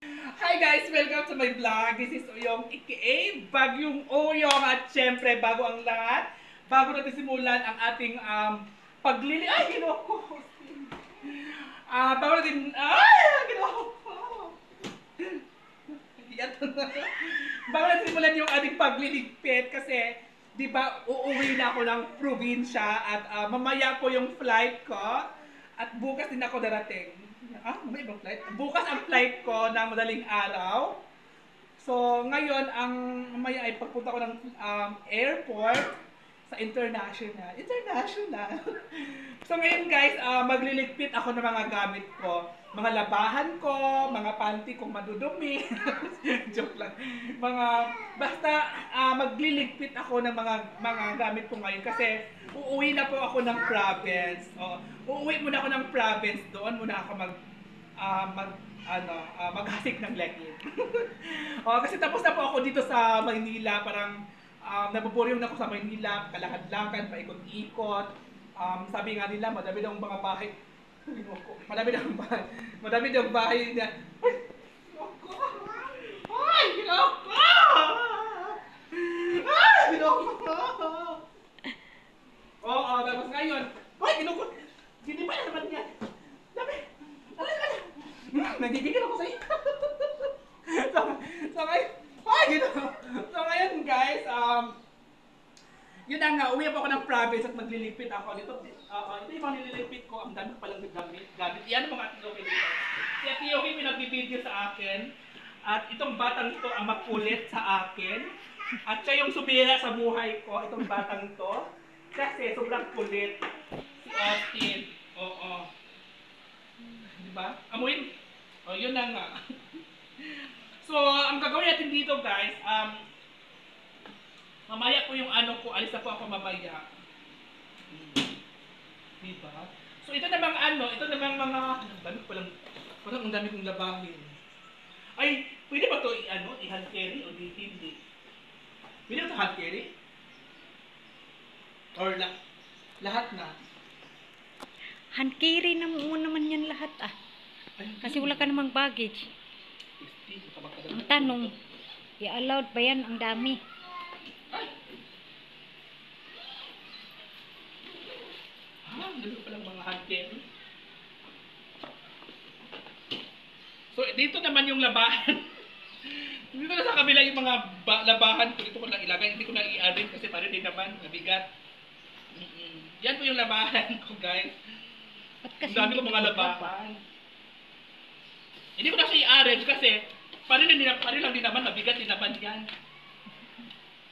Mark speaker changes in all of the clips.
Speaker 1: Hi guys! Welcome to my vlog. This is Uyong aka Bagyong Uyong at syempre bago ang lahat, bago natin simulan ang ating paglili... Ay! Ginawa ko! Bago natin... Ay! Ginawa ko! Bago natin simulan yung ating pagliligpit kasi di ba uuwi na ako ng probinsya at mamaya po yung flight ko at bukas din ako darating. May ibang flight? Bukas ang flight ko na madaling araw. So, ngayon, ang mamaya ay pagpunta ko ng airport sa international. So, ngayon guys, magliligpit ako ng mga gamit ko. Mga labahan ko, mga panty kong madudumi. Joke lang. Basta magliligpit ako ng mga gamit ko ngayon kasi uuwi na po ako ng province. Uuwi muna ako ng province. Doon muna ako maghasik ng legit. Kasi tapos na po ako dito sa Maynila, parang nabuburyong na ako sa Maynila, kalakad-lakad, paikot-ikot. Sabi nga nila, madami daw mga bahay. Madami daw bahay na. Ay, ginoko! Oo, tapos ngayon, ay, ginoko! Hindi pa naman yan. Dami! Nagigigil ako sa'yo. So ngayon guys, yun na nga, uwi ako ng province at maglilipit ako. Ito yung mga nililipit ko, ang dami palang gamit. Yan ang mga ating gawin dito. Si Ate Yogi may nagbibideo sa akin. At itong batang ito ang makulit sa akin. At siya yung sumira sa buhay ko, itong batang ito. Kasi sobrang kulit. Si Austin. Oo. Diba? Amuin. Yun na nga. So, ang gagawin natin dito guys, mamaya po yung ano ko, alis na po ako mamaya. Diba? So, ito namang mga, parang ang dami kong labahin. Ay, pwede ba ito i-hand carry o hindi? Pwede ba ito hand carry? Or lahat na?
Speaker 2: Hand carry na mo naman yan lahat Kasi wala ka namang baggage. Ang tanong, i-allowed ba yan? Ang dami.
Speaker 1: Dito pa lang mga hand carry. So, dito naman yung labahan. Dito na sa kabila yung mga labahan ko. Dito ko lang ilagay. Hindi ko na i-arrange kasi parang din naman mabigat. Yan po yung labahan ko guys. Ang dami ko mga labahan. Hindi ko na siya i-arrange kasi parang lang din naman, mabigat din naman yan.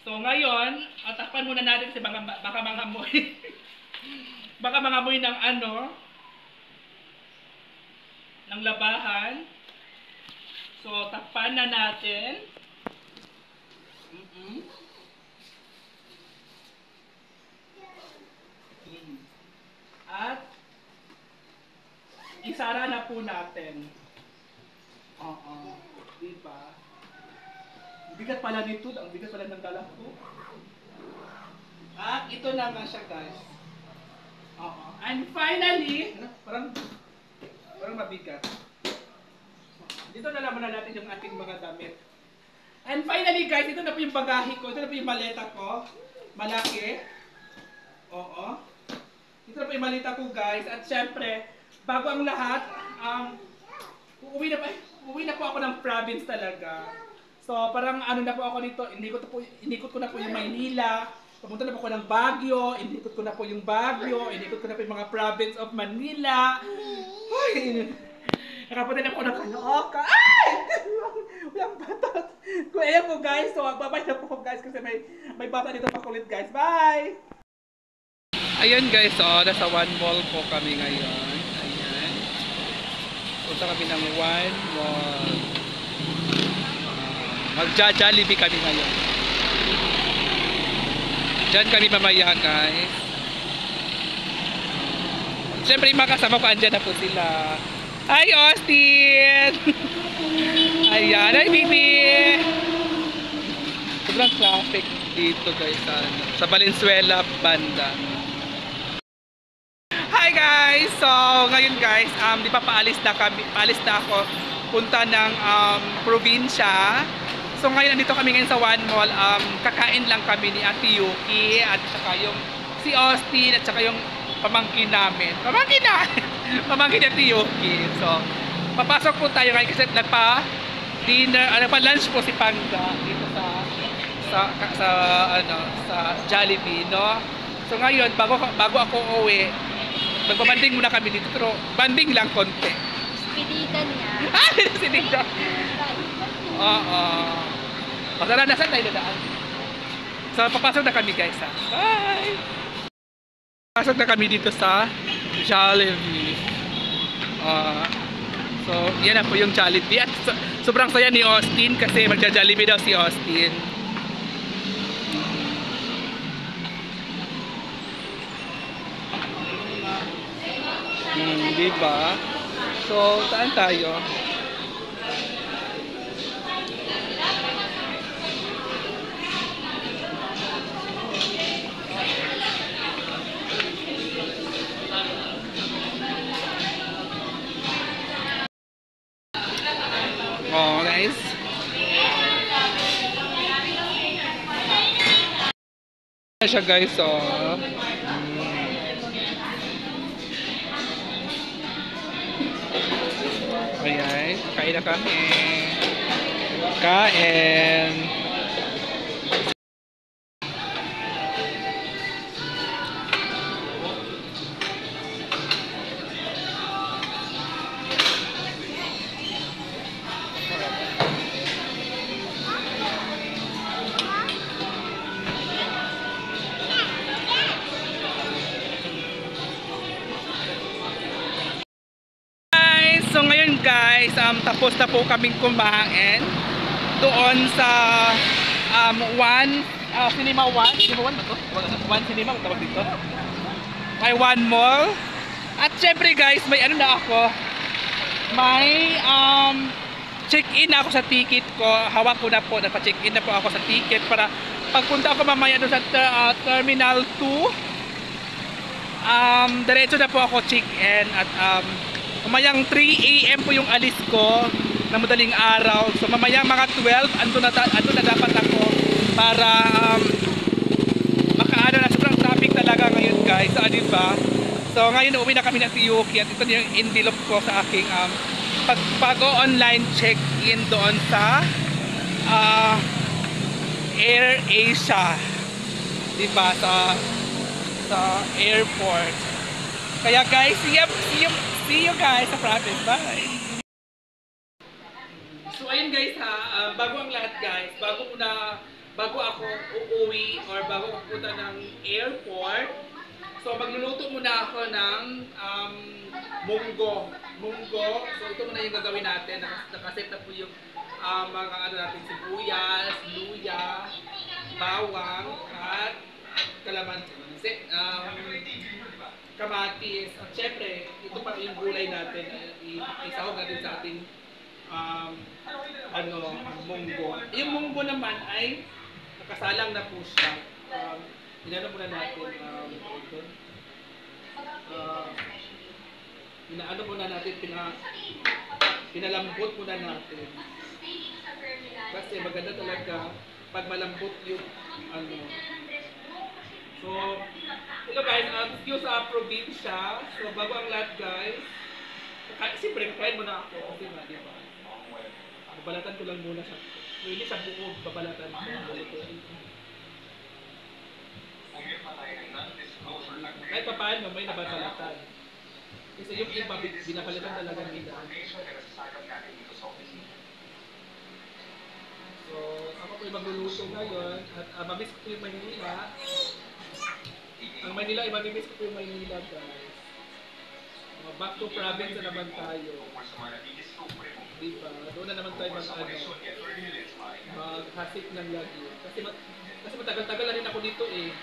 Speaker 1: So ngayon, takpan muna natin kasi baka mga amoy. Baka mga amoy ng ng labahan. So takpan na natin. At isara na po natin. Diba? Ang bigat pala nito, ang bigat pala ng dala ko. At ito na nga siya guys. And finally, parang mabigat. Dito na naman natin yung ating mga damit. And finally guys, ito na po yung bagahe ko, ito na po yung maleta ko. Malaki. Ito na po yung maleta ko guys. At syempre, bago ang lahat, uuwi na po ako ng province talaga. So parang na po ako dito, inikot ko na po yung Maynila. Pumunta na po ako ng Baguio, inikot ko na po yung Baguio, inikot ko na po yung mga province of Manila. Ay! Nakapunta na po ako ng Caloocan. Ay! Walang bata. Kuya po guys, so babay na po guys kasi may bata dito pakulit guys. Bye! Ayan guys, nasa One Mall po kami ngayon. Ayan. Punta kami ng One Mall. Magja-Jollibee kami ngayon. Diyan kami mamaya guys. Siyempre yung mga kasama ko, andyan na po sila. Hi Austin! Ayan, hi baby! Sobrang traffic dito guys sa Valenzuela banda. Hi guys! So ngayon guys, di ba paalis na ako punta ng probinsya. So ngayon nandito kami ngayon sa One Mall. Kakain lang kami ni Ate Yuki at saka yung si Austin at saka yung pamangkin namin. Pamangkin na! Pamangkin ni Ate Yuki. So, papasok po tayo ngayon kasi nagpa-dinner, nagpa-lunch po si Panga dito sa Jollibee, no? So ngayon, bago ako uwi, magpabanding muna kami dito, pero banding lang konti.
Speaker 2: Pinitan niya.
Speaker 1: Sinigang. Oo. O, tara, nasan tayo dadaan? So, papasok na kami guys ha. Bye! Papasok na kami dito sa Jollibee. So, yan na po yung Jollibee. At sobrang saya ni Austin kasi magja-Jollibee daw si Austin. Diba? So, saan tayo? Oh, guys. Siya guys, oh. Ayan, kain na kami. Kain. So ngayon guys, tapos na po kaming kumain doon sa Cinema One. Cinema One ba to? One Cinema, tawag dito. May One Mall. At syempre guys, may ano na ako. May check-in na ako sa ticket ko. Hawak ko na po, napa-check-in na po ako sa ticket para pagpunta ako mamaya doon sa Terminal 2. Diretso na po ako check-in at mamayang 3 AM po yung alis ko na madaling araw. So mamayang mga 12 ando na dapat ako para makaano na, sobrang traffic talaga ngayon guys. So diba? So ngayon uwi na kami ng Yuki at ito yung envelope ko sa aking pag-online check-in doon sa Air Asia. Diba? Sa airport. Kaya guys, see you guys sa province. Bye! So ayun guys ha, bago ang lahat guys, bago ako uuwi or bago ako punta ng airport, so magluluto muna ako ng munggo. So ito muna yung gagawin natin. Nakaset na po yung mga ano natin, sibuyas, luya, bawang, at kalamansi. Kamatis. At syempre, ito pa yung gulay natin. Isahog natin sa ating munggo. Yung munggo naman ay nakasalang na po siya. Inano muna natin inaano muna natin, pinalambot muna natin. Kasi maganda talaga pag malambot yung ano. So, ito guys, excuse sa probinsya. So, bago ang lahat guys, siyempre, kakain muna ako. Okay na, di ba? Babalatan ko lang muna siya. Hindi siya buo, babalatan ko. Kahit pa paano, may nababalatan. Kasi yung iba, binapalitan talaga nila. So, ako po yung magluluto ngayon. At mamiss ko yung Maynila. Ang Maynila, imamimiss ko yung Maynila guys. Back to province na naman tayo. Diba? Doon na naman tayo mag-hasik ng lagi. Kasi matagal-tagal na rin ako dito eh.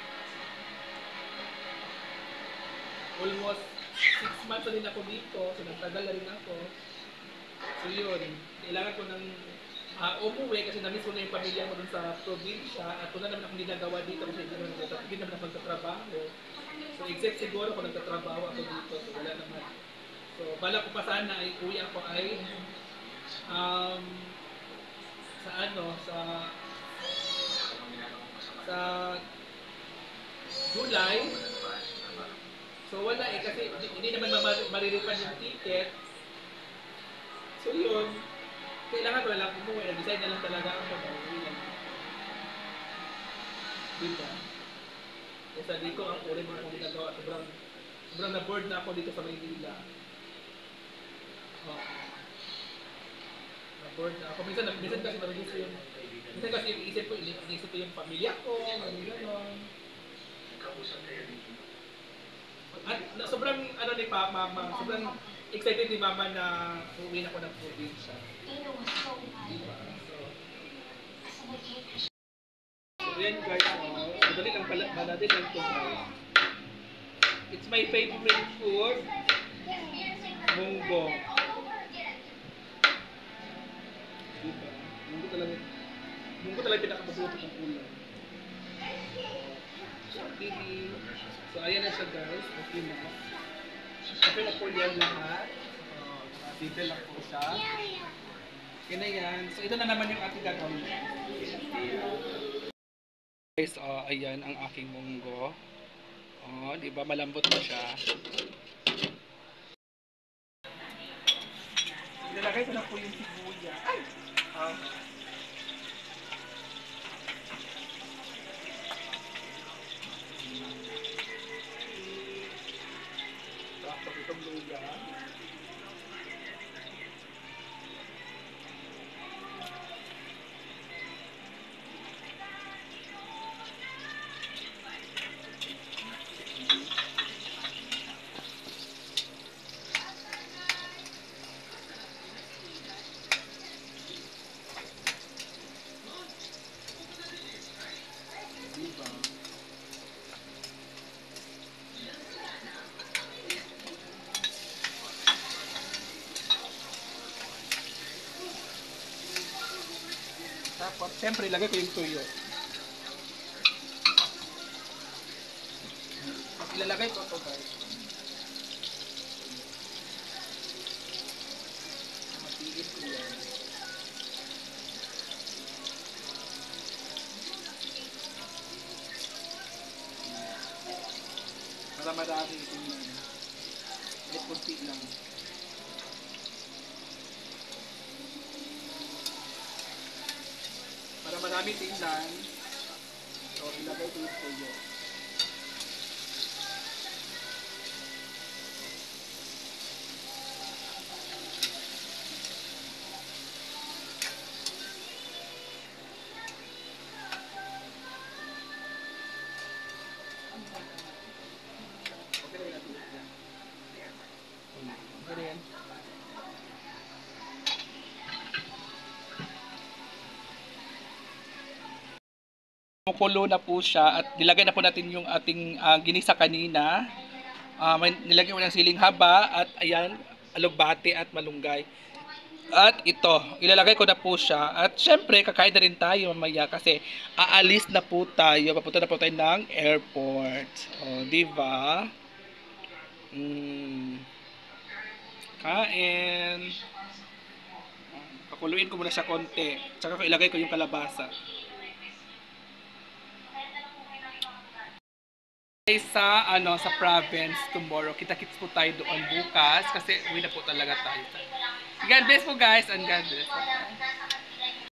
Speaker 1: Almost 6 months na rin ako dito. So nagtagal na rin ako. So yun, kailangan ko ng umuwi kasi na-miss ko na yung pamilya mo dun sa probinsya. At wala naman akong ginagawa dito kasi hindi naman ako nagtatrabaho. So except siguro kung nagtatrabaho ako dito. So wala naman. So bala ko pa sana ay uwi ako ay um, sa ano, sa July. So wala eh, kasi hindi naman marirefund yung ticket. So yun, kailangan wala lang umuwi. Nag-design na lang talaga ako na umuwi lang. Diba? Kasi dito ang uri mga kong ginagawa. Sobrang na-board na ako dito sa Maynila. Oo. Na-board na ako. Minsan kasi nabigis yung minsan kasi iniisip ko yung pamilya ko, gano'n. At sobrang ano ni Mama, sobrang excited ni Mama na uuwi na ako ng probinsya. Diba? So yan guys, madali lang pala din lang ito guys. It's my favorite food, munggo. Diba? Munggo talaga pinakapabuto ng ulam. So ayan na siya guys, okay na. Okay na po yan lahat. Dito lang po siya. Okay na yan. So ito na naman yung ating gagawin. Guys, ayan ang aking munggo. Di ba malambot na siya. Ilalagay ko na po yung sibuyas. Ay! Tapos itong luya. Tapos, siyempre, ilagay ko yung tuyo. Tapos, ilalagay ko ito, guys. Matigil ko yan. Para marami ito yan. Kahit kunti lang. Para marami tingnan, so ilagay ko yung tuyo. Okay na natin yan. Okay na yan. Kumukulo na po siya at nilagay na po natin yung ating ginisa kanina. Nilagay ko ng siling haba at ayan, alugbate at malunggay. At ito, ilalagay ko na po siya. At syempre, kakain na rin tayo mamaya kasi aalis na po tayo. Papunta na po tayo ng airport. Di ba? Kain. Pakuluin ko muna siya konti. Tsaka ko ilagay ko yung kalabasa. Sa province tomorrow. Kita-kits po tayo doon bukas kasi uwi na po talaga tayo. God bless po guys and God bless.